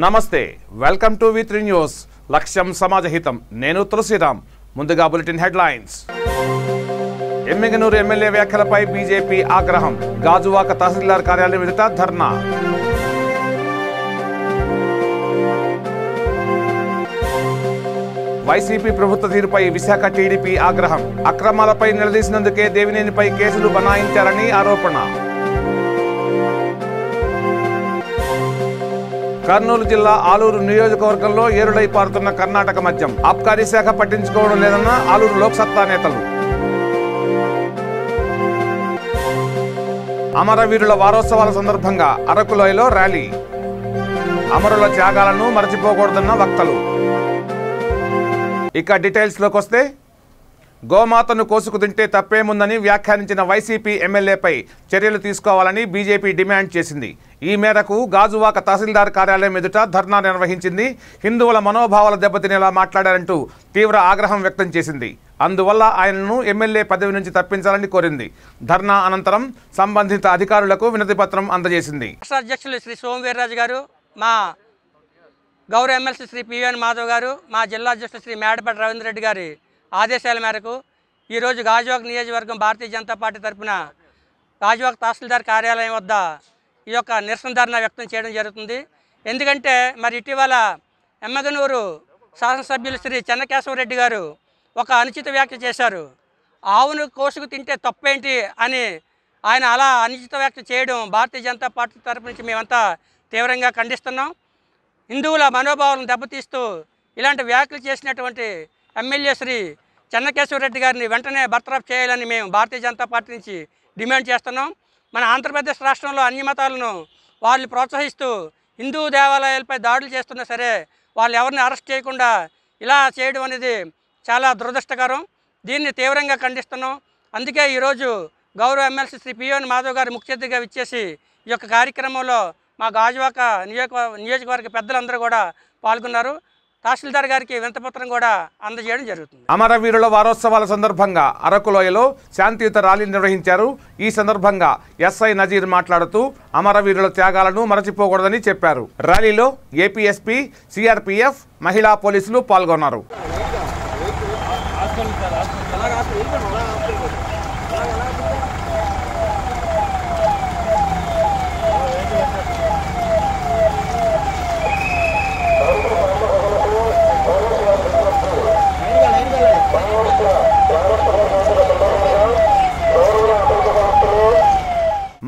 నమస్తే welcome to వి3 news లక్ష్యం సమాజహితం నేను తులసిరామ్ ముందుగా బులెటిన్ హెడ్లైన్స్ ఎమ్మిగనూరు ఎమ్మెల్యే వ్యాఖ్యలపై బీజేపీ ఆగ్రహం గాజువాక తహసీల్దార్ కార్యాలయం ఎదుట ధర్నా వైసీపీ ప్రభుత్వ తీరుపై విశాఖ టీడీపీ ఆగ్రహం అక్రమాలపై నిలదీసినందుకే దేవినేనిపై కేసులు బనాయించారని ఆరోపణ కర్నూలు జిల్లా ఆలూరు నియోజకవర్గంలో ఏరుడై పారుతున్న కర్ణాటక మద్యం ఆబ్కారీ శాఖ పట్టించుకోవడం లేదన్న ఆలూరు లోక్సత్తా నేతలు అమరవీరుల వారోత్సవాల సందర్భంగా అరకులోయలో ర్యాలీ అమరుల త్యాగాలను మరచిపోకూడదన్న వక్తలు ఇక డీటెయిల్స్లోకి వస్తే గోమాతను కోసుకు తింటే తప్పేముందని వ్యాఖ్యానించిన వైసీపీ ఎమ్మెల్యేపై చర్యలు తీసుకోవాలని బీజేపీ డిమాండ్ చేసింది. ఈ మేరకు గాజువాక తహసీల్దార్ కార్యాలయం ఎదుట ధర్నా నిర్వహించింది. హిందువుల మనోభావాల దెబ్బతినేలా మాట్లాడారంటూ తీవ్ర ఆగ్రహం వ్యక్తం చేసింది. అందువల్ల ఆయనను ఎమ్మెల్యే పదవి నుంచి తప్పించాలని కోరింది. ధర్నా అనంతరం సంబంధిత అధికారులకు వినతిపత్రం అందజేసింది. రాష్ట్ర అధ్యక్షులు శ్రీ సోమవీర్రాజు గారు, మా గౌరవ ఎమ్మెల్సీ శ్రీ పివిఎన్ మాధవ్ గారు, మా జిల్లా అధ్యక్షులు శ్రీ మేడపాటి రవీంద్ర రెడ్డి గారి ఆదేశాల మేరకు ఈరోజు గాజువాక నియోజకవర్గం భారతీయ జనతా పార్టీ తరఫున గాజువాక తహసీల్దార్ కార్యాలయం వద్ద ఈ యొక్క నిరసన ధర్నా వ్యక్తం చేయడం జరుగుతుంది. ఎందుకంటే మరి ఇటీవల ఎమ్మిగనూరు శాసనసభ్యులు శ్రీ చెన్నకేశవరెడ్డి గారు ఒక అనుచిత వ్యాఖ్య చేశారు. ఆవును కోసుకు తింటే తప్పేంటి అని ఆయన అలా అనుచిత వ్యాఖ్య చేయడం భారతీయ జనతా పార్టీ తరఫు నుంచి మేమంతా తీవ్రంగా ఖండిస్తున్నాం. హిందువుల మనోభావాలను దెబ్బతీస్తూ ఇలాంటి వ్యాఖ్యలు చేసినటువంటి ఎమ్మెల్యే శ్రీ చెన్నకేశవరెడ్డి గారిని వెంటనే బర్తరఫ్ చేయాలని మేము భారతీయ జనతా పార్టీ నుంచి డిమాండ్ చేస్తున్నాం. మన ఆంధ్రప్రదేశ్ రాష్ట్రంలో అన్ని మతాలను వాళ్ళు ప్రోత్సహిస్తూ హిందూ దేవాలయాలపై దాడులు చేస్తున్నా సరే వాళ్ళు ఎవరిని అరెస్ట్ చేయకుండా ఇలా చేయడం అనేది చాలా దురదృష్టకరం. దీన్ని తీవ్రంగా ఖండిస్తున్నాం. అందుకే ఈరోజు గౌరవ ఎమ్మెల్సీ శ్రీ పివిఎన్ మాధవ్ గారు ముఖ్య అతిథిగా విచ్చేసి ఈ యొక్క కార్యక్రమంలో మా గాజువాక నియోజకవర్గ పెద్దలందరూ కూడా పాల్గొన్నారు. తహసీల్దార్ గారికి వినతిపత్రం కూడా అందజేయడం జరుగుతుంది. అమరవీరుల వారోత్సవాల సందర్భంగా అరకులోయలో శాంతియుత ర్యాలీ నిర్వహించారు. ఈ సందర్భంగా ఎస్ఐ నజీర్ మాట్లాడుతూ అమరవీరుల త్యాగాలను మరచిపోకూడదని చెప్పారు. ర్యాలీలో ఏపీఎస్పీ, సిఆర్పీఎఫ్, మహిళా పోలీసులు పాల్గొన్నారు.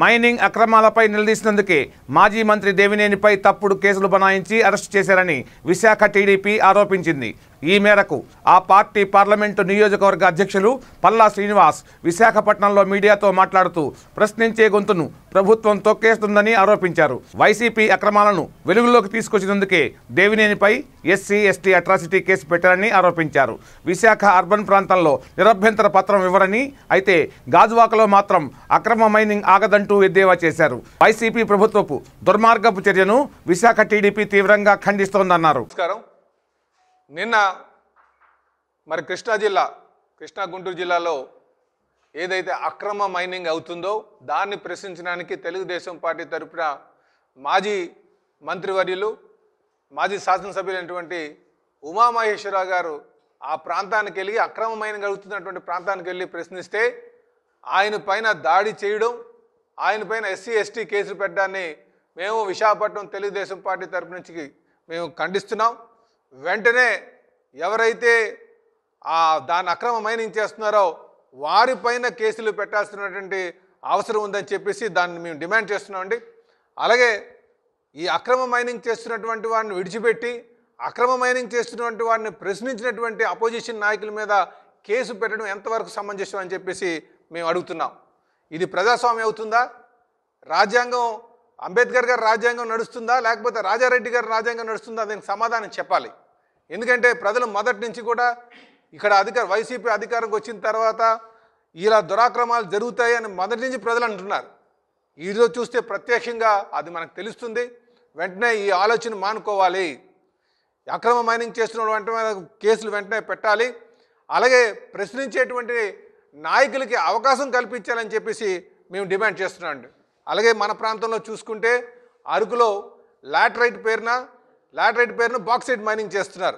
మైనింగ్ అక్రమాలపై నిలదీసినందుకే మాజీ మంత్రి దేవినేనిపై తప్పుడు కేసులు బనాయించి అరెస్టు చేశారని విశాఖ టీడీపీ ఆరోపించింది. ఈ మేరకు ఆ పార్టీ పార్లమెంటు నియోజకవర్గ అధ్యక్షులు పల్లా శ్రీనివాస్ విశాఖపట్నంలో మీడియాతో మాట్లాడుతూ ప్రశ్నించే గొంతును ప్రభుత్వం తొక్కేస్తుందని ఆరోపించారు. వైసీపీ అక్రమాలను వెలుగులోకి తీసుకొచ్చినందుకే దేవినేనిపై ఎస్సీ ఎస్టీ అట్రాసిటీ కేసు పెట్టారని ఆరోపించారు. విశాఖ అర్బన్ ప్రాంతంలో నిరభ్యంతర పత్రం ఇవ్వరని, అయితే గాజువాకలో మాత్రం అక్రమ మైనింగ్ ఆగదంటూ ఎద్దేవా చేశారు. వైసీపీ ప్రభుత్వపు దుర్మార్గపు చర్యను విశాఖ టీడీపీ తీవ్రంగా ఖండిస్తోందన్నారు. నిన్న మరి కృష్ణా గుంటూరు జిల్లాలో ఏదైతే అక్రమ మైనింగ్ అవుతుందో దాన్ని ప్రశ్నించడానికి తెలుగుదేశం పార్టీ తరపున మాజీ మంత్రివర్యులు, మాజీ శాసనసభ్యులైనటువంటి ఉమామహేశ్వరరావు గారు ఆ ప్రాంతానికి వెళ్ళి అక్రమ మైనింగ్ అవుతున్నటువంటి ప్రాంతానికి వెళ్ళి ప్రశ్నిస్తే ఆయన పైన దాడి చేయడం, ఆయన పైన ఎస్సీ ఎస్టీ కేసులు పెట్టడాన్ని మేము విశాఖపట్నం తెలుగుదేశం పార్టీ తరపు నుంచి మేము ఖండిస్తున్నాం. వెంటనే ఎవరైతే దాన్ని అక్రమ మైనింగ్ చేస్తున్నారో వారిపైన కేసులు పెట్టాల్సినటువంటి అవసరం ఉందని చెప్పేసి దాన్ని మేము డిమాండ్ చేస్తున్నామండి. అలాగే ఈ అక్రమ మైనింగ్ చేస్తున్నటువంటి వారిని విడిచిపెట్టి అక్రమ మైనింగ్ చేస్తున్నటువంటి వారిని ప్రశ్నించినటువంటి అపోజిషన్ నాయకుల మీద కేసు పెట్టడం ఎంతవరకు సమంజసం అని చెప్పేసి మేము అడుగుతున్నాం. ఇది ప్రజాస్వామ్యం అవుతుందా? రాజ్యాంగం, అంబేద్కర్ గారి రాజ్యాంగం నడుస్తుందా, లేకపోతే రాజారెడ్డి గారి రాజ్యాంగం నడుస్తుందా? దీనికి సమాధానం చెప్పాలి. ఎందుకంటే ప్రజలు మొదటి నుంచి కూడా ఇక్కడ వైసీపీ అధికారంకి వచ్చిన తర్వాత ఇలా దురాక్రమాలు జరుగుతాయి అని మొదటి నుంచి ప్రజలు అంటున్నారు. ఈరోజు చూస్తే ప్రత్యక్షంగా అది మనకు తెలుస్తుంది. వెంటనే ఈ ఆలోచన మానుకోవాలి. అక్రమ మైనింగ్ చేస్తున్న వెంటనే కేసులు వెంటనే పెట్టాలి. అలాగే ప్రశ్నించేటువంటి నాయకులకి అవకాశం కల్పించాలని చెప్పేసి మేము డిమాండ్ చేస్తున్నాం. అలాగే మన ప్రాంతంలో చూసుకుంటే అరకులో లాటరైట్ పేరున లాటరైట్ పేరును బాక్సైట్ మైనింగ్ చేస్తున్నారు.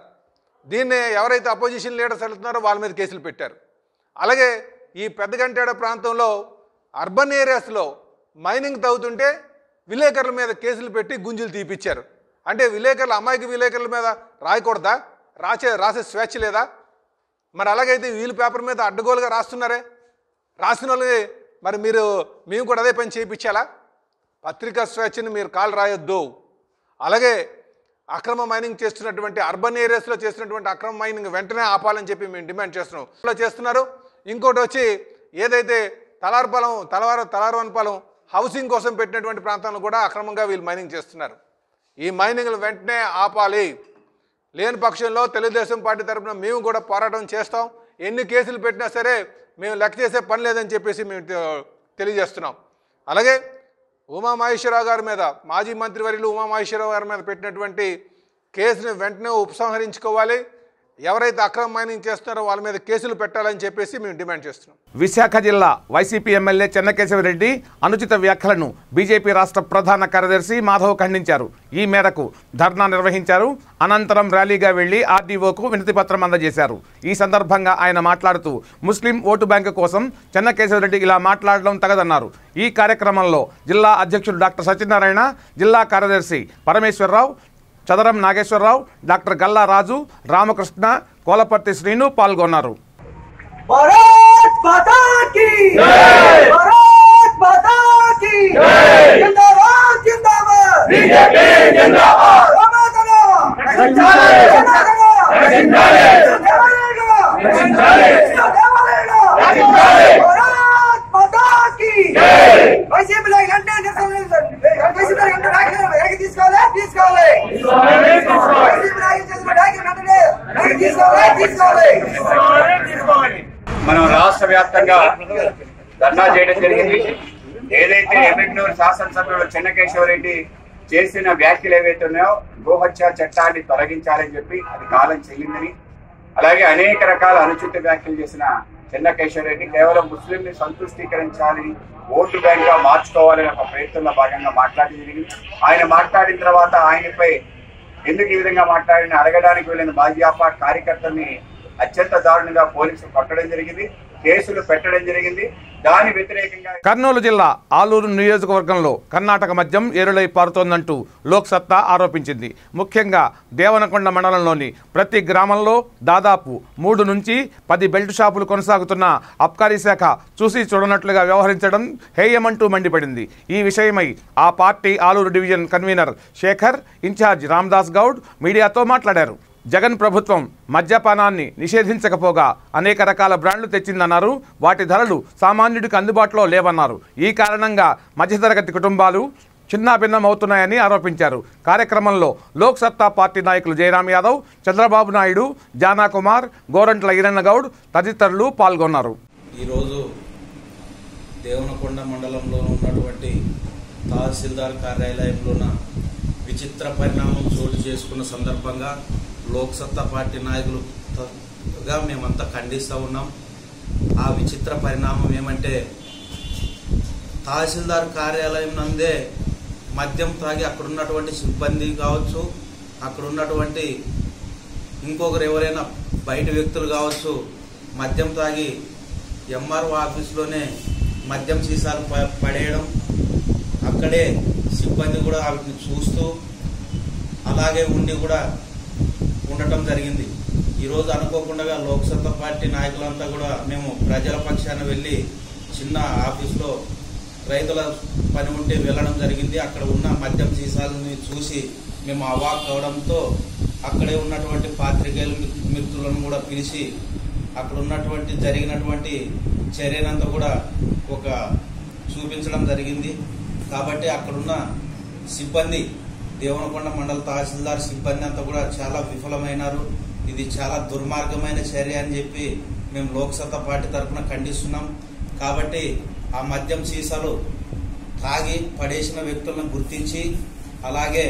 దీన్ని ఎవరైతే అపోజిషన్ లీడర్స్ వెళ్తున్నారో వాళ్ళ మీద కేసులు పెట్టారు. అలాగే ఈ పెద్దగంటేడ ప్రాంతంలో అర్బన్ ఏరియాస్లో మైనింగ్ తవ్వుతుంటే విలేకరుల మీద కేసులు పెట్టి గుంజులు తీపిచ్చారు. అంటే విలేకరులు, అమాయక విలేకరుల మీద రాయకూడదా? రాసే స్వేచ్ఛ లేదా? మరి అలాగైతే వీళ్ళు పేపర్ మీద అడ్డగోలుగా రాస్తున్నారే, రాసిన వాళ్ళని మరి మేము కూడా అదే పని చేయించాలా? పత్రికా స్వేచ్ఛని మీరు కాలు రాయొద్దు. అలాగే అక్రమ మైనింగ్ చేస్తున్నటువంటి అర్బన్ ఏరియాస్లో చేస్తున్నటువంటి అక్రమ మైనింగ్ వెంటనే ఆపాలని చెప్పి మేము డిమాండ్ చేస్తున్నాం. చేస్తున్నారు. ఇంకోటి వచ్చి ఏదైతే తలారవనపాలెం హౌసింగ్ కోసం పెట్టినటువంటి ప్రాంతాలను కూడా అక్రమంగా వీళ్ళు మైనింగ్ చేస్తున్నారు. ఈ మైనింగ్లు వెంటనే ఆపాలి. లేని పక్షంలో తెలుగుదేశం పార్టీ తరఫున మేము కూడా పోరాటం చేస్తాం. ఎన్ని కేసులు పెట్టినా సరే మేము లెక్క చేసే పని లేదని చెప్పేసి మేము తెలియజేస్తున్నాం. అలాగే ఉమామహేశ్వరరావు గారి మీద, మాజీ మంత్రివర్యులు ఉమామహేశ్వరరావు గారి మీద పెట్టినటువంటి కేసుని వెంటనే ఉపసంహరించుకోవాలి. ఎవరైతే అక్రమ మైనింగ్ చేస్తున్నారో వాళ్ళ మీద కేసులు పెట్టాలని చెప్పేసి మేము డిమాండ్ చేస్తున్నాం. విశాఖ జిల్లా వైసీపీ ఎమ్మెల్యే చెన్నకేశవరెడ్డి అనుచిత వ్యాఖ్యలను బీజేపీ రాష్ట్ర ప్రధాన కార్యదర్శి మాధవ్ ఖండించారు. ఈ మేరకు ధర్నా నిర్వహించారు. అనంతరం ర్యాలీగా వెళ్లి ఆర్డీఓకు వినతిపత్రం అందజేశారు. ఈ సందర్భంగా ఆయన మాట్లాడుతూ ముస్లిం ఓటు బ్యాంకు కోసం చెన్నకేశవరెడ్డి ఇలా మాట్లాడడం తగదన్నారు. ఈ కార్యక్రమంలో జిల్లా అధ్యక్షుడు డాక్టర్ సత్యనారాయణ, జిల్లా కార్యదర్శి పరమేశ్వరరావు, చదరం నాగేశ్వరరావు, డాక్టర్ గల్లా రాజు, రామకృష్ణ, కోలపర్తి శ్రీను పాల్గొన్నారు. భారత్ మాతా కీ జై, భారత్ మాతా కీ జై, జిందాబాద్ జిందాబాద్, బీజేపీ జిందాబాద్, రమణగణ రక్షించాలి, రమణగణ రక్షించాలి, దేవాలయగణ రక్షించాలి, దేవాలయగణ రక్షించాలి, భారత్ మాతా కీ జై. వైసీపీలో గంటే వైసీపీలో గంటే నాయకులు వెనక్కి తీసుకోవాలి. మనం రాష్ట్ర వ్యాప్తంగా ధర్నా చేయడం జరిగింది. ఏదైతే ఎమ్మెగ్నూరు శాసనసభ్యుడు చెన్నకేశవరెడ్డి చేసిన వ్యాఖ్యలు ఏవైతే ఉన్నాయో గోహత్య చట్టాన్ని తొలగించాలని చెప్పి అది కాలం చెల్లిందని, అలాగే అనేక రకాల అనుచిత వ్యాఖ్యలు చేసిన చెన్నకేశవరెడ్డి కేవలం ముస్లింని సంతుష్టీకరించాలని, ఓటు బ్యాంక్ గా మార్చుకోవాలని ఒక ప్రయత్నంలో భాగంగా మాట్లాడడం జరిగింది. ఆయన మాట్లాడిన తర్వాత ఆయనపై ఎందుకు ఈ విధంగా మాట్లాడిన అడగడానికి వెళ్ళిన భాజపా కార్యకర్తల్ని అత్యంత దారుణంగా పోలీసులు కొట్టడం జరిగింది, కేసులు పెట్టడం జరిగింది. దాని వ్యతిరేకంగా కర్నూలు జిల్లా ఆలూరు నియోజకవర్గంలో కర్ణాటక మద్యం ఏరులై పారుతోందంటూ లోక్ సత్తా ఆరోపించింది. ముఖ్యంగా దేవనకొండ మండలంలోని ప్రతి గ్రామంలో దాదాపు 3 నుంచి 10 బెల్ట్ షాపులు కొనసాగుతున్న అబ్కారీ శాఖ చూసి చూడనట్లుగా వ్యవహరించడం హేయమంటూ మండిపడింది. ఈ విషయమై ఆ party Aluru division convener Shekhar, in charge Ramdas Goud మీడియాతో మాట్లాడారు. జగన్ ప్రభుత్వం మద్యపానాన్ని నిషేధించకపోగా అనేక రకాల బ్రాండ్లు తెచ్చిందన్నారు. వాటి ధరలు సామాన్యుడికి అందుబాటులో లేవన్నారు. ఈ కారణంగా మధ్యతరగతి కుటుంబాలు చిన్నాభిన్నమవుతున్నాయని ఆరోపించారు. కార్యక్రమంలో లోక్ సత్తా పార్టీ నాయకులు జయరాం యాదవ్, చంద్రబాబు నాయుడు, జానా కుమార్, గోరంట్ల ఈరన్నగౌడ్ తదితరులు పాల్గొన్నారు. ఈరోజు దేవనకొండ మండలంలో ఉన్నటువంటి తహసీల్దార్ కార్యాలయంలోన విచిత్ర పరిణామం చోటు చేసుకున్న సందర్భంగా లోక్ సత్తా పార్టీ నాయకులుగా మేమంతా ఖండిస్తూ ఉన్నాం. ఆ విచిత్ర పరిణామం ఏమంటే, తహసీల్దార్ కార్యాలయం నందే మద్యం తాగి అక్కడ ఉన్నటువంటి సిబ్బంది కావచ్చు, అక్కడ ఉన్నటువంటి ఇంకొకరు ఎవరైనా బయట వ్యక్తులు కావచ్చు, మద్యం తాగి ఎంఆర్ఓ ఆఫీస్లోనే మద్యం సీసాలు పడేయడం, అక్కడే సిబ్బంది కూడా వాటిని చూస్తూ అలాగే ఉండి కూడా ఉండటం జరిగింది. ఈరోజు అనుకోకుండా లోక్ సత్తా పార్టీ నాయకులంతా కూడా మేము ప్రజల పక్షాన వెళ్ళి చిన్న ఆఫీస్లో రైతుల పని ఉంటే వెళ్ళడం జరిగింది. అక్కడ ఉన్న మద్యం సీసాలని చూసి మేము అవాక్ అవడంతో అక్కడే ఉన్నటువంటి పాత్రికేయుల మిత్రులను కూడా పిలిచి అక్కడ ఉన్నటువంటి జరిగినటువంటి చర్యనంతా కూడా ఒక చూపించడం జరిగింది. కాబట్టి అక్కడున్న సిబ్బంది, దేవనకొండ మండల తహసీల్దార్ సిబ్బంది అంతా కూడా చాలా విఫలమైనారు. ఇది చాలా దుర్మార్గమైన చర్య అని చెప్పి మేము లోక్ సత్తా పార్టీ తరఫున ఖండిస్తున్నాం. కాబట్టి ఆ మద్యం సీసాలు తాగి పడేసిన వ్యక్తులను గుర్తించి అలాగే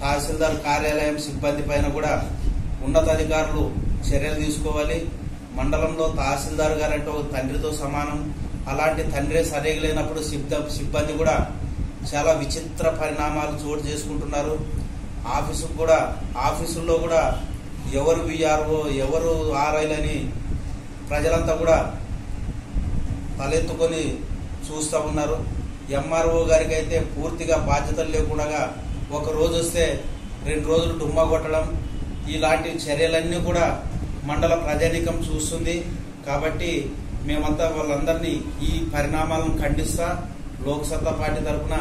తహసీల్దార్ కార్యాలయం సిబ్బంది పైన కూడా ఉన్నతాధికారులు చర్యలు తీసుకోవాలి. మండలంలో తహసీల్దార్ గారు అంటే ఒక తండ్రితో సమానం. అలాంటి తండ్రి సరిగా లేనప్పుడు సిబ్బంది కూడా చాలా విచిత్ర పరిణామాలు చోటు చేసుకుంటున్నారు. ఆఫీసుల్లో కూడా ఎవరు విఆర్ఓ ఎవరు ఆర్ఐలని ప్రజలంతా కూడా తలెత్తుకొని చూస్తూ ఉన్నారు. ఎంఆర్ఓ గారికి అయితే పూర్తిగా బాధ్యతలు లేకుండా ఒక రోజు వస్తే 2 రోజులు డుమ్మా కొట్టడం, ఇలాంటి చర్యలన్నీ కూడా మండల ప్రజానీకం చూస్తుంది. కాబట్టి మేమంతా వాళ్ళందరినీ ఈ పరిణామాలను ఖండిస్తా లోక్సత్తా పార్టీ తరఫున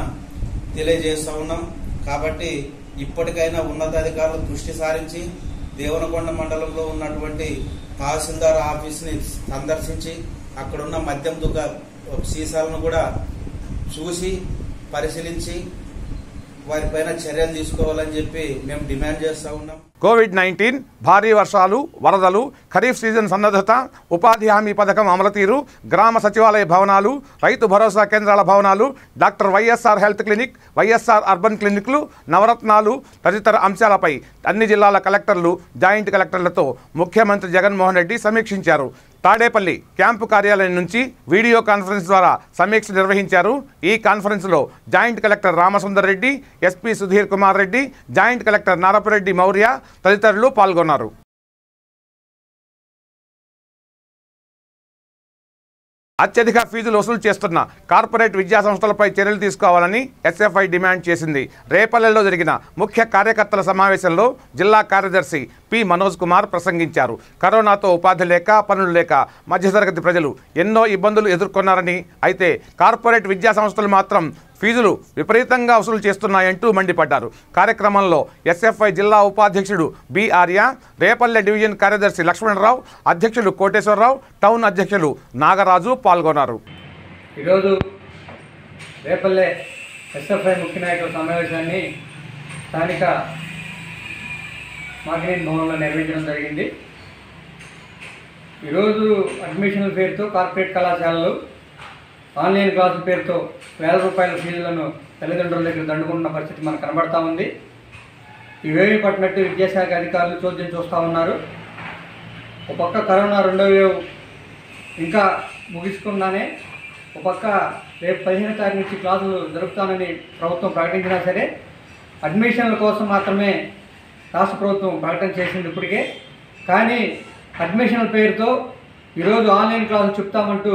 తెలియజేస్తా ఉన్నాం. కాబట్టి ఇప్పటికైనా ఉన్నతాధికారులు దృష్టి సారించి దేవనకొండ మండలంలో ఉన్నటువంటి తహసీల్దార్ ఆఫీస్ని సందర్శించి అక్కడున్న మద్యం దుకాణ సీసాలను కూడా చూసి పరిశీలించి వారిపైన చర్యలు తీసుకోవాలని చెప్పి మేము డిమాండ్ చేస్తూ ఉన్నాం. కోవిడ్-19, భారీ వర్షాలు, వరదలు, ఖరీఫ్ సీజన్ సన్నద్ధత, ఉపాధి హామీ పథకం అమలు తీరు, గ్రామ సచివాలయ భవనాలు, రైతు భరోసా కేంద్రాల భవనాలు, doctor YSR health clinic, YSR urban క్లినిక్లు, నవరత్నాలు తదితర అంశాలపై అన్ని జిల్లాల కలెక్టర్లు, జాయింట్ కలెక్టర్లతో ముఖ్యమంత్రి జగన్మోహన్ రెడ్డి సమీక్షించారు. తాడేపల్లి క్యాంపు కార్యాలయం నుంచి వీడియో కాన్ఫరెన్స్ ద్వారా సమీక్ష నిర్వహించారు. ఈ కాన్ఫరెన్స్లో joint collector Ramasundar Reddy, SP Sudheer Kumar Reddy, joint collector Narapureddy Maurya తదితరులు పాల్గొన్నారు. అత్యధిక ఫీజులు వసూలు చేస్తున్న కార్పొరేట్ విద్యా సంస్థలపై చర్యలు తీసుకోవాలని ఎస్ఎఫ్ఐ డిమాండ్ చేసింది. రేపల్లెలో జరిగిన ముఖ్య కార్యకర్తల సమావేశంలో జిల్లా కార్యదర్శి పి మనోజ్ కుమార్ ప్రసంగించారు. కరోనాతో ఉపాధి లేక, పనులు లేక మధ్యతరగతి ప్రజలు ఎన్నో ఇబ్బందులు ఎదుర్కొన్నారని, అయితే కార్పొరేట్ విద్యా సంస్థలు మాత్రం ఫీజులు విపరీతంగా వసూలు చేస్తున్నాయంటూ మండిపడ్డారు. కార్యక్రమంలో ఎస్ఎఫ్ఐ జిల్లా ఉపాధ్యక్షుడు బి ఆర్య, రేపల్లె డివిజన్ కార్యదర్శి లక్ష్మణరావు, అధ్యక్షులు కోటేశ్వరరావు, టౌన్ అధ్యక్షులు నాగరాజు పాల్గొన్నారు. ఈరోజు రేపల్లె ఎస్ఎఫ్ఐ ముఖ్య నాయకుల సమావేశాన్ని స్థానిక మార్కెటింగ్ భవన్లో నిర్వహించడం జరిగింది. ఈరోజు అడ్మిషన్ల పేరుతో కార్పొరేట్ కళాశాలలు ఆన్లైన్ క్లాసుల పేరుతో ₹1000 ఫీజులను తల్లిదండ్రుల దగ్గర దండుకున్న పరిస్థితి మనకు కనబడతా ఉంది. ఇవేవి పట్టినట్టు విద్యాశాఖ అధికారులు చోద్యం చూస్తూ ఉన్నారు. ఒక పక్క కరోనా 2వ వేవ్ ఇంకా ముగిసుకున్నానే, ఒక పక్క రేపు 15వ తారీఖు నుంచి క్లాసులు జరుపుతానని ప్రభుత్వం ప్రకటించినా సరే అడ్మిషన్ల కోసం మాత్రమే రాష్ట్ర ప్రభుత్వం ప్రకటన చేసింది ఇప్పటికే. కానీ అడ్మిషన్ల పేరుతో ఈరోజు ఆన్లైన్ క్లాసులు చెప్తామంటూ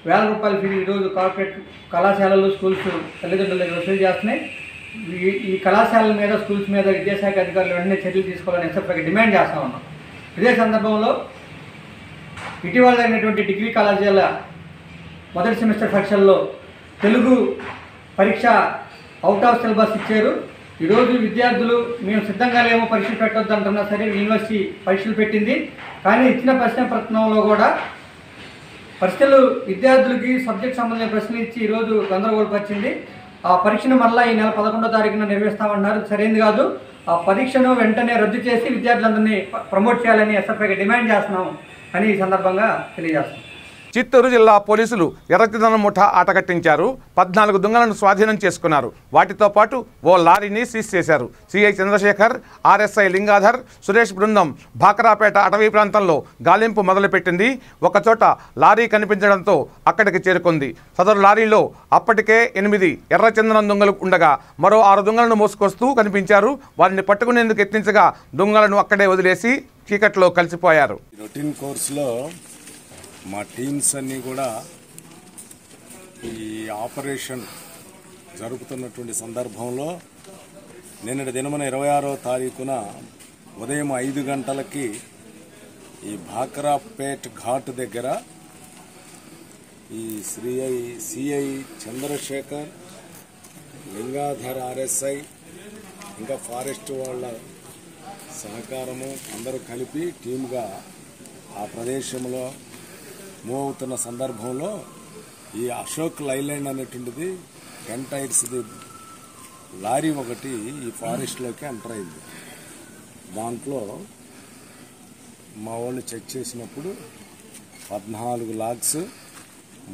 ₹1000 ఫీజు ఈరోజు కార్పొరేట్ కళాశాలలు, స్కూల్స్ తల్లిదండ్రుల దగ్గర వసూలు చేస్తున్నాయి. ఈ కళాశాలల మీద, స్కూల్స్ మీద విద్యాశాఖ అధికారులు వెంటనే చర్యలు తీసుకోవాలని ఎస్ఎఫ్ఐకి డిమాండ్ చేస్తూ ఉన్నాం. ఇదే సందర్భంలో ఇటీవల జరిగినటువంటి డిగ్రీ కళాశాల మొదటి సెమిస్టర్ పరీక్షల్లో తెలుగు పరీక్ష అవుట్ ఆఫ్ సిలబస్ ఇచ్చారు. ఈరోజు విద్యార్థులు మేము సిద్ధంగా లేమో పరీక్షలు పెట్టొద్దు అంటున్నా సరే యూనివర్సిటీ పరీక్షలు పెట్టింది. కానీ ఇచ్చిన ప్రశ్న పత్రంలో కూడా ప్రశ్నలు విద్యార్థులకి సబ్జెక్ట్ సంబంధించిన ప్రశ్నలు ఇచ్చి ఈరోజు గందరగోళపరిచింది. ఆ పరీక్షను మళ్ళీ ఈ నెల 11వ తారీఖున నిర్వహిస్తామన్నారు. సరైనది కాదు. ఆ పరీక్షను వెంటనే రద్దు చేసి విద్యార్థులందరినీ ప్రమోట్ చేయాలని ఎస్ఎఫ్ఐకి డిమాండ్ చేస్తున్నాం అని ఈ సందర్భంగా తెలియజేస్తున్నాం. చిత్తూరు జిల్లా పోలీసులు ఎర్రచందనం ముఠా ఆటకట్టించారు. 14 దొంగలను స్వాధీనం చేసుకున్నారు. వాటితో పాటు ఓ లారీని సీజ్ చేశారు. సిఐ చంద్రశేఖర్, ఆర్ఎస్ఐ లింగాధర్, సురేష్ బృందం భాకరాపేట అటవీ ప్రాంతంలో గాలింపు మొదలుపెట్టింది. ఒకచోట లారీ కనిపించడంతో అక్కడికి చేరుకుంది. సదరు లారీలో అప్పటికే 8 ఎర్రచందనం దొంగలు ఉండగా మరో 6 దొంగలను మోసుకొస్తూ కనిపించారు. వారిని పట్టుకునేందుకు యత్నించగా దొంగలను అక్కడే వదిలేసి చీకట్లో కలిసిపోయారు. రొటీన్ కోర్సులో మా టీమ్స్ అన్నీ కూడా ఈ ఆపరేషన్ జరుగుతున్నటువంటి సందర్భంలో నిన్నటి దినమున 26వ తారీఖున ఉదయం 5 గంటలకి ఈ భాకరాపేట్ ఘాట్ దగ్గర ఈ సిఐ చంద్రశేఖర్, లింగాధర్ ఆర్ఎస్ఐ ఇంకా ఫారెస్ట్ వాళ్ళ సహకారము అందరూ కలిపి టీమ్గా ఆ ప్రదేశంలో మూవ్ అవుతున్న సందర్భంలో ఈ అశోక్ లైలాండ్ అనేటువంటిది 10 టైర్స్ది లారీ ఒకటి ఈ ఫారెస్ట్లోకి ఎంటర్ అయింది. దాంట్లో మా వాళ్ళు చెక్ చేసినప్పుడు 14 లాగ్స్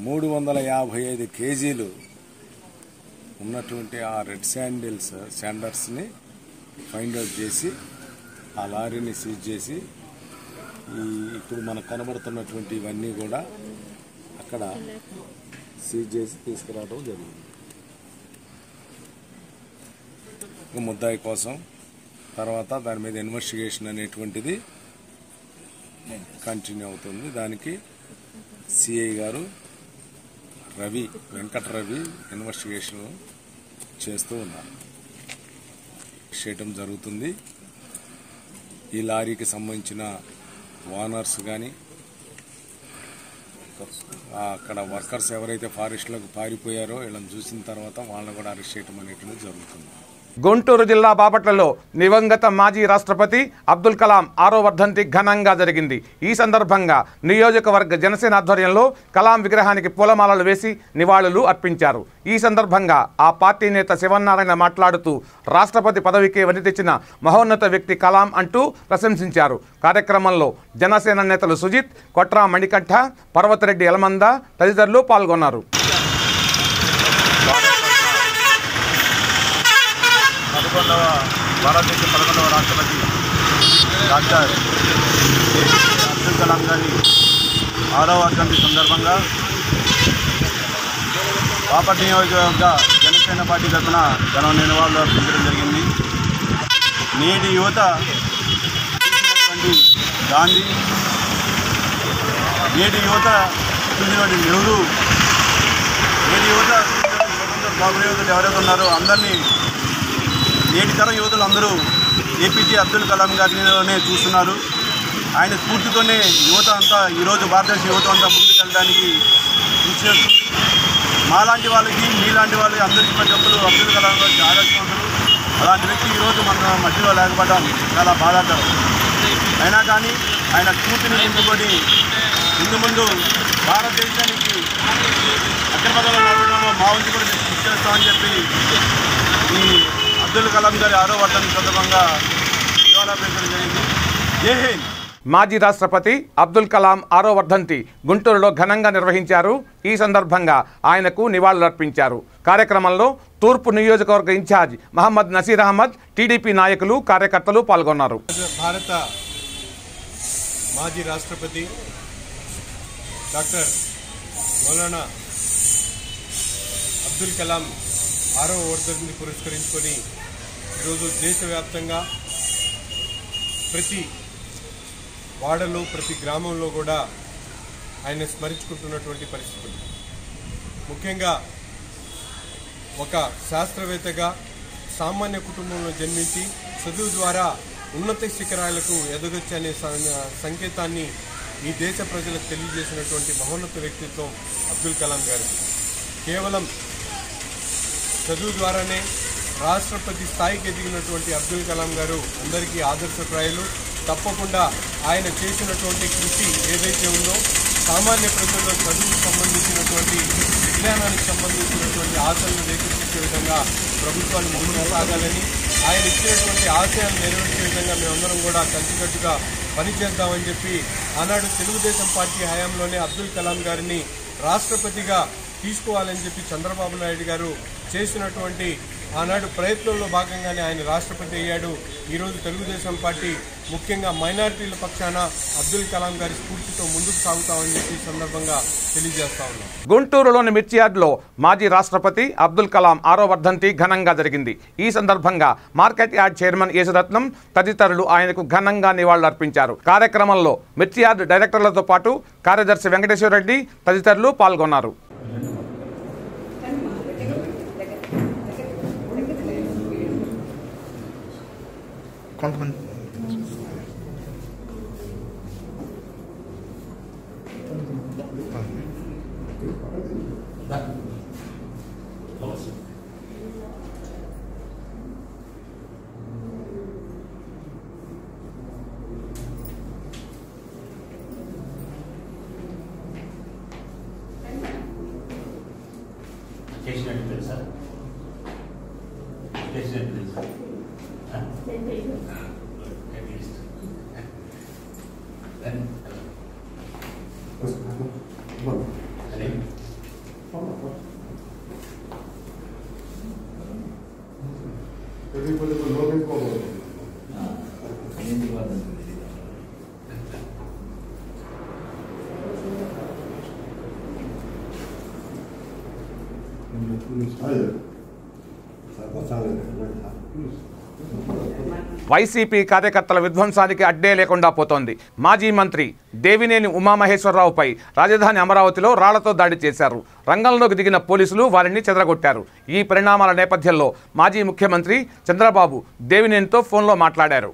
355 కేజీలు ఉన్నటువంటి ఆ రెడ్ శాండర్స్ని ఫైండ్ అవుట్ చేసి ఆ లారీని సీజ్ చేసి ఇప్పుడు మనకు కనబడుతున్నటువంటి ఇవన్నీ కూడా అక్కడ సీజ్ చేసి తీసుకురావడం జరిగింది. ముద్దాయి కోసం తర్వాత దాని మీద ఇన్వెస్టిగేషన్ అనేటువంటిది కంటిన్యూ అవుతుంది. దానికి సిఐ గారు వెంకటరవి ఇన్వెస్టిగేషన్ చేస్తూ ఉన్నారు, చేయటం జరుగుతుంది. ఈ లారీకి సంబంధించిన ఓనర్స్ కానీ అక్కడ వర్కర్స్ ఎవరైతే ఫారెస్ట్లోకి పారిపోయారో వీళ్ళని చూసిన తర్వాత వాళ్ళని కూడా అరెస్ట్ చేయడం అనేటువంటిది జరుగుతుంది. గుంటూరు జిల్లా బాపట్లలో దివంగత మాజీ రాష్ట్రపతి అబ్దుల్ కలాం 6వ వర్ధంతి ఘనంగా జరిగింది. ఈ సందర్భంగా నియోజకవర్గ జనసేన ఆధ్వర్యంలో కలాం విగ్రహానికి పూలమాలలు వేసి నివాళులు అర్పించారు. ఈ సందర్భంగా ఆ పార్టీ నేత శివనారాయణ మాట్లాడుతూ రాష్ట్రపతి పదవికి వని తెచ్చిన మహోన్నత వ్యక్తి కలాం అంటూ ప్రశంసించారు. కార్యక్రమంలో జనసేన నేతలు సుజిత్, కొట్రా మణికంఠ, పర్వతరెడ్డి యలమంద తదితరులు పాల్గొన్నారు. 11వ భారతదేశ 11వ రాష్ట్రపతి డాక్టర్ అబ్దుల్ కలాం గారి 6వ వర్ధంతి సందర్భంగా బాపట్ల నియోజకవర్గ జనసేన పార్టీ తరఫున ఘన నివాళులు అర్పించడం జరిగింది. నేటి యువత చూసినటువంటి గాంధీ, నేటి యువత చూసినటువంటి నెహ్రూ, నేటి యువత స్వతంత్ర స్వాతంత్ర యువతలు ఎవరైతే ఉన్నారో అందరినీ నేటి తరం యువతులు అందరూ ఏపీజే అబ్దుల్ కలాం గారిలోనే చూస్తున్నారు. ఆయన స్ఫూర్తితోనే యువత అంతా ఈరోజు భారతదేశ యువత అంతా ముందుకెళ్ళడానికి కృషి చేస్తుంది. మాలాంటి వాళ్ళకి మీలాంటి వాళ్ళకి అందరికీ ప్రతి ఒక్కరు అబ్దుల్ కలాం గారికి ఆదర్శవంతులు. అలాంటి వ్యక్తి ఈరోజు మన మధ్యలో లేకపోవడం చాలా బాధాకరం. అయినా కానీ ఆయన స్ఫూర్తిని నింపుకొని ముందు భారతదేశానికి అగ్రపథంలో నడవడంలో మా వంతు కూడా కృషి చేస్తామని చెప్పి ఈ అబ్దుల్ కలాం గారి 6వ వర్ధంతి సందర్భంగా నివాళులర్పించడం జరిగింది. జై హింద్. మాజీ రాష్ట్రపతి అబ్దుల్ కలాం 6వ వర్ధంతి గుంటూరులో ఘనంగా నిర్వహించారు. ఈ సందర్భంగా ఆయనకు నివాళులర్పించారు. కార్యక్రమంలో తూర్పు నియోజకవర్గ ఇన్ఛార్జ్ మహమ్మద్ నసీర్ అహ్మద్, టీడీపీ నాయకులు, కార్యకర్తలు పాల్గొన్నారు. భారత మాజీ రాష్ట్రపతి డాక్టర్ మౌలానా అబ్దుల్ కలాం 6వ వర్ధంతిని పురస్కరించుకొని ఈరోజు దేశవ్యాప్తంగా ప్రతి వాడలో ప్రతి గ్రామంలో కూడా ఆయన స్మరించుకుంటున్నటువంటి పరిస్థితులు. ముఖ్యంగా ఒక శాస్త్రవేత్తగా సామాన్య కుటుంబంలో జన్మించి చదువు ద్వారా ఉన్నత శిఖరాలకు ఎదగొచ్చనే సంకేతాన్ని ఈ దేశ ప్రజలకు తెలియజేసినటువంటి మహోన్నత వ్యక్తిత్వం అబ్దుల్ కలాం గారు. కేవలం చదువు ద్వారానే రాష్ట్రపతి స్థాయికి ఎదిగినటువంటి అబ్దుల్ కలాం గారు అందరికీ ఆదర్శప్రాయులు. తప్పకుండా ఆయన చేసినటువంటి కృషి ఏదైతే ఉందో సామాన్య ప్రజల్లో చదువుకు సంబంధించినటువంటి విజ్ఞానానికి సంబంధించినటువంటి ఆశలను రేకెత్తించే విధంగా ప్రభుత్వాలు ముందుకు సాగాలని, ఆయన ఇచ్చినటువంటి ఆశయాలు నెరవేర్చే విధంగా మేమందరం కూడా కలిసికట్టుగా పనిచేద్దామని చెప్పి ఆనాడు తెలుగుదేశం పార్టీ హయాంలోనే అబ్దుల్ కలాం గారిని రాష్ట్రపతిగా తీసుకోవాలని చెప్పి చంద్రబాబు నాయుడు గారు చేసినటువంటి ఆనాడు ప్రయత్నంలో భాగంగానే ఆయన రాష్ట్రపతి అయ్యాడు. ఈరోజు తెలుగుదేశం పార్టీ ముఖ్యంగా మైనారిటీల పక్షాన అబ్దుల్ కలాం గారి స్ఫూర్తితో ముందుకు సాగుతామని చెప్పి సందర్భంగా తెలియజేస్తా ఉన్నాం. గుంటూరులోని మిర్చియార్డ్లో మాజీ రాష్ట్రపతి అబ్దుల్ కలాం 6వ వర్ధంతి ఘనంగా జరిగింది. ఈ సందర్భంగా మార్కెట్ యార్డ్ చైర్మన్ యేసురత్నం తదితరులు ఆయనకు ఘనంగా నివాళులర్పించారు. కార్యక్రమంలో మిర్చియార్డ్ డైరెక్టర్లతో పాటు కార్యదర్శి వెంకటేశ్వరరెడ్డి తదితరులు పాల్గొన్నారు. కొంతమంది చేసినట్టు తెలుసా? చేసినట్టు తెలుసా? Hayır. Sen de వైసీపీ కార్యకర్తల విధ్వంసానికి అడ్డే లేకుండా పోతోంది. మాజీ మంత్రి దేవినేని ఉమామహేశ్వరరావుపై రాజధాని అమరావతిలో రాళ్లతో దాడి చేశారు. రంగంలోకి దిగిన పోలీసులు వారిని చెదరగొట్టారు. ఈ పరిణామాల నేపథ్యంలో మాజీ ముఖ్యమంత్రి చంద్రబాబు దేవినేనితో ఫోన్లో మాట్లాడారు.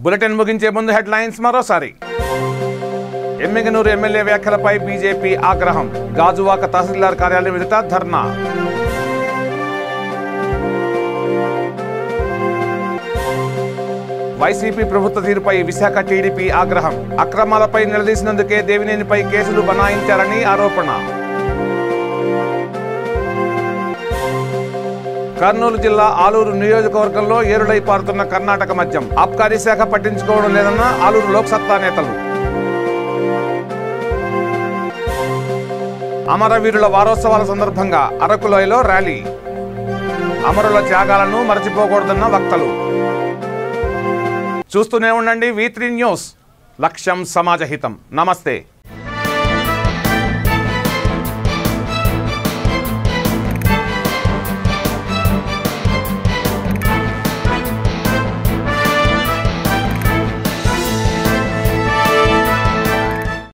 బులెటిన్ ముగించే ముందు హెడ్లైన్స్ మరోసారి. ఎమ్మిగనూరు ఎమ్మెల్యే వ్యాఖ్యలపై బీజేపీ ఆగ్రహం. గాజువాక తహసీల్దార్ కార్యాలయం ఎదుట ధర్నా. వైసీపీ ప్రభుత్వ తీరుపై విశాఖ టీడీపీ ఆగ్రహం. అక్రమాలపై నిలదీసినందుకే దేవినేనిపై కేసులు బనాయించారని ఆరోపణ. కర్నూలు జిల్లా ఆలూరు నియోజకవర్గంలో ఏరులై పారుతున్న కర్ణాటక మద్యం. ఆబ్కారీ శాఖ పట్టించుకోవడం లేదన్న ఆలూరు లోక్సత్తా నేతలు. అమరవీరుల వారోత్సవాల సందర్భంగా అరకులోయలో ర్యాలీ. అమరుల త్యాగాలను మరచిపోకూడదన్న వక్తలు. చూస్తూనే ఉండండి V3 న్యూస్. లక్ష్యం సమాజహితం. నమస్తే.